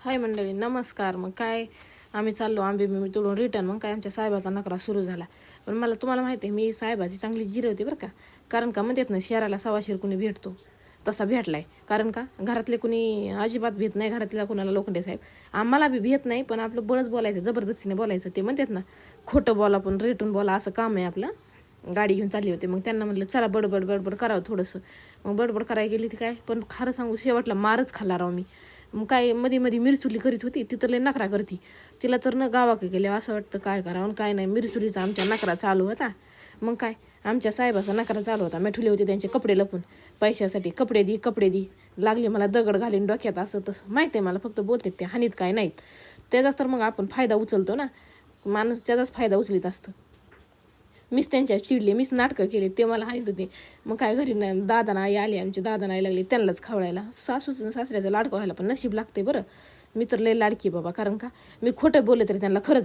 हाय मंडळी, नमस्कार. मग काय आम्ही चाललो आंबे मी तोडून रिटर्न. मग काय आमच्या साहेबाचा नकरा सुरू झाला. पण मला तुम्हाला माहिती आहे, मी साहेबाची चांगली जिरवते बरं का. कारण का म्हणतात ना, शहराला सवाशीर कुणी भेटतो तसा भेटलाय. कारण का घरातले कुणी अजिबात भेट नाही, घरातल्या कुणाला लोखंडे साहेब. आम्हाला बी भेट नाही, पण आपलं बळच बोलायचं, जबरदस्तीने बोलायचं. ते म्हणतात ना, खोटं बोला पण रेटून बोला, असं काम आहे आपलं. गाडी घेऊन चालली होते, मग त्यांना म्हटलं चला बडबड बडबड करावं थोडंसं. मग बडबड करायला गेली ती काय, पण खरं सांगू शेवटला मारच खाल्ला राव मी. मग काय मध्ये मध्ये मिरचुली करीत होती, तिथं लय नखरा करती. तिला तर न गावाकडे गेले असं वाटतं काय करावं काय नाही. मिरचुलीचा आमच्या नकरा चालू होता. मग काय आमच्या साहेबाचा नकरा चालू होता. मी ठेवले होते त्यांचे कपडे लपून पैशासाठी. कपडे दी लागले मला दगड घालीन डोक्यात, असं तसं माहिती आहे मला. फक्त बोलते ते, हानीत काय नाहीत. त्याचाच तर मग आपण फायदा उचलतो ना. माणूस त्याचाच फायदा उचलीत असतं. मीच त्यांच्या चिडले, मीच नाटकं केले, ते मला हानीत होते. मग काय घरी नाही, दादा नाही आले, आमचे दादा नाही लागले त्यांनाच खवळायला. सासूचं सासऱ्याचं लाडकं व्हायला पण नशीब लागते बरं. मी तर लय लाडकी बाबा. कारण का मी खोटं बोलले तरी त्यांना खरंच